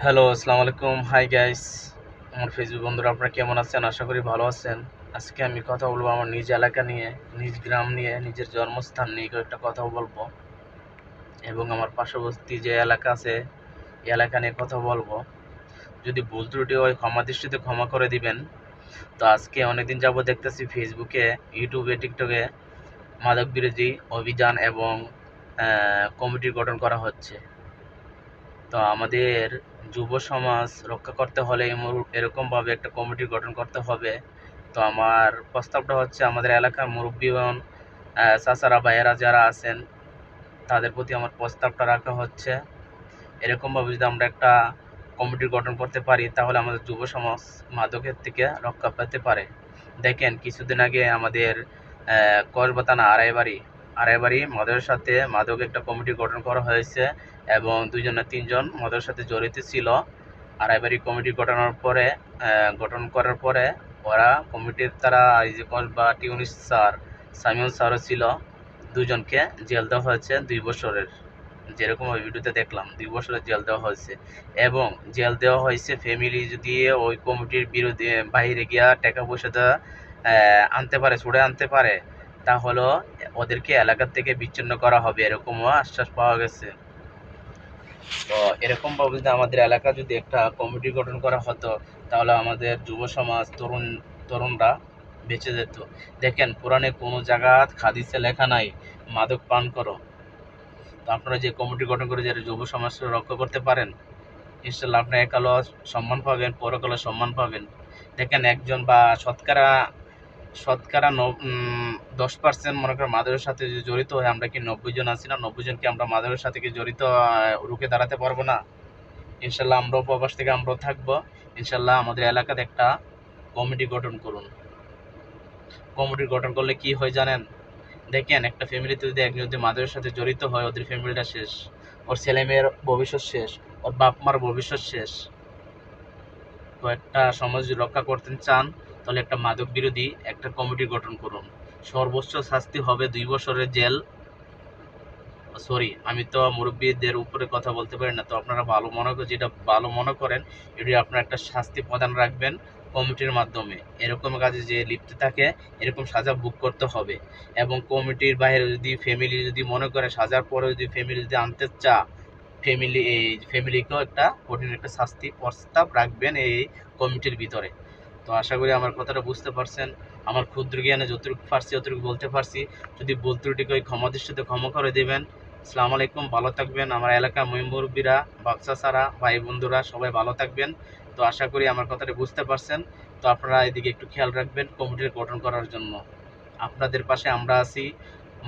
Hello, আসসালামু আলাইকুম। Hi guys, আমার ফেসবুক বন্ধুরা আপনারা কেমন আছেন? আশা করি ভালো আছেন। আজকে আমি কথা বলবো আমার নিজ এলাকা নিয়ে, নিজ গ্রাম নিয়ে, নিজের জন্মস্থান নিয়ে কয়েকটা কথা বলবো এবং আমার পার্শ্ববর্তী যে এলাকা আছে এই এলাকা নিয়ে কথা বলবো। যদি ভুল ত্রুটি হয় ক্ষমা দৃষ্টিতে ক্ষমা করে দিবেন। তো আজকে অনেকদিন যাবত দেখতেছি ফেসবুকে, ইউটিউবে, টিকটকে মাদক বিরোধী অভিযান এবং কমিটি গঠন করা হচ্ছে। তো আমাদের যুব সমাজ রক্ষা করতে হলে এরকমভাবে একটা কমিটি গঠন করতে হবে। তো আমার প্রস্তাবটা হচ্ছে আমাদের এলাকার মুরব্বীগণ, চাচারা ভাইয়েরা যারা আছেন তাদের প্রতি আমার প্রস্তাবটা রাখা হচ্ছে। এরকমভাবে যদি আমরা একটা কমিটি গঠন করতে পারি তাহলে আমাদের যুব সমাজ মাদকের থেকে রক্ষা পেতে পারে। দেখেন কিছুদিন আগে আমাদের কসবা থানা আড়াইবাড়ি মাদকের সাথে মাদক একটা কমিটি গঠন করা হয়েছে এবং 2 না 3 জন মাদকের সাথে জড়িত ছিল। আড়াইবাড়ি কমিটি গঠন করার পরে ওরা কমিটির তারা এই যে কসবা টিউনিস স্যার, সামিউল স্যারও ছিল, 2 জনকে জেল দেওয়া হয়েছে 2 বছরের। যেরকম ওই ভিডিওতে দেখলাম 2 বছরের জেল দেওয়া হয়েছে এবং জেল দেওয়া হয়েছে ফ্যামিলি যদি ওই কমিটির বিরোধী বাইরে গিয়া টাকা পয়সা আনতে পারে, ছুড়ে আনতে পারে, তাহলে ওদেরকে এলাকা থেকে বিচ্ছিন্ন করা হবে, এরকমও আশ্বাস পাওয়া গেছে। তো এরকমভাবে যদি আমাদের এলাকা যদি একটা কমিটি গঠন করা হতো তাহলে আমাদের যুব সমাজ তরুণরা বেঁচে যেত। দেখেন কোরআনে কোনো জায়গা হাদিসে লেখা নাই মাদক পান করো। তো আপনারা যে কমিটি গঠন করে যে যুব সমাজকে রক্ষা করতে পারেন, ইনশাল্লাহ আপনি একালো সম্মান পাবেন, পরকালে সম্মান পাবেন। দেখেন একজন বা শতকরা শতকরা 10% মনে করেন মাদকের সাথে যদি জড়িত হয়, আমরা কি 90 জন আছি না? 90 জনকে আমরা মাদকের সাথে কি জড়িত রুখে দাঁড়াতে পারবো না? ইনশাল্লাহ আমরাও প্রবাস থেকে আমরাও থাকবো। ইনশাল্লাহ আমাদের এলাকাতে একটা কমিটি গঠন করুন। কমিটি গঠন করলে কি হয় জানেন? দেখেন একটা ফ্যামিলিতে যদি একজন যদি মাদকের সাথে জড়িত হয়, ওদের ফ্যামিলিটা শেষ, ওর ছেলে মেয়ের ভবিষ্যৎ শেষ, ওর বাপ মার ভবিষ্যৎ শেষ। তো একটা সমাজ যদি রক্ষা করতে চান তাহলে একটা মাদক বিরোধী একটা কমিটি গঠন করুন। সর্বোচ্চ শাস্তি হবে 2 বছরের জেল। সরি, আমি তো মুরব্বীদের উপরে কথা বলতে পারি না। তো আপনারা যেটা ভালো মনে করেন এটি আপনারা একটা শাস্তি প্রদান রাখবেন কমিটির মাধ্যমে। এরকম কাজে যে লিপ্ত থাকে এরকম সাজা ভোগ করতে হবে। এবং কমিটির বাইরে যদি ফ্যামিলি যদি মনে করে সাজার পরে যদি ফ্যামিলি যদি আনতে এই ফ্যামিলিকেও একটা কঠিন একটা শাস্তি প্রস্তাব রাখবেন এই কমিটির ভিতরে। তো আশা করি আমার কথাটা বুঝতে পারছেন। আমার ক্ষুদ্র জ্ঞানে যতটুকু পারছি অতটুকু বলতে পারছি। যদি ভুল ত্রুটিকে ওই ক্ষমা দৃষ্টিতে ক্ষমা করে দেবেন। আসসালামু আলাইকুম, ভালো থাকবেন। আমার এলাকার মুরব্বীরা, বাচ্চা ছাড়া ভাই বন্ধুরা সবাই ভালো থাকবেন। তো আশা করি আমার কথাটা বুঝতে পারছেন। তো আপনারা এদিকে একটু খেয়াল রাখবেন কমিটি গঠন করার জন্য। আপনাদের পাশে আমরা আছি।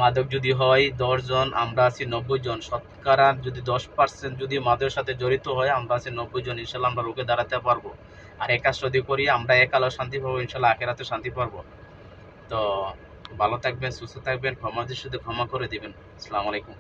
মাদক যদি হয় 10 জন, আমরা আছি 90 জন। শতকরা যদি 10% যদি মাদকের সাথে জড়িত হয়, আমরা আছি 90 জন। ইনশাল্লাহ আমরা রুখে দাঁড়াতে পারবো। আর এই কাজ যদি করি আমরা একালেও শান্তি পাবো, ইনশাল্লাহ আখেরাতে শান্তি পাবো। তো ভালো থাকবেন, সুস্থ থাকবেন, ক্ষমা দৃষ্টিতে ক্ষমা করে দিবেন। আসসালামু আলাইকুম।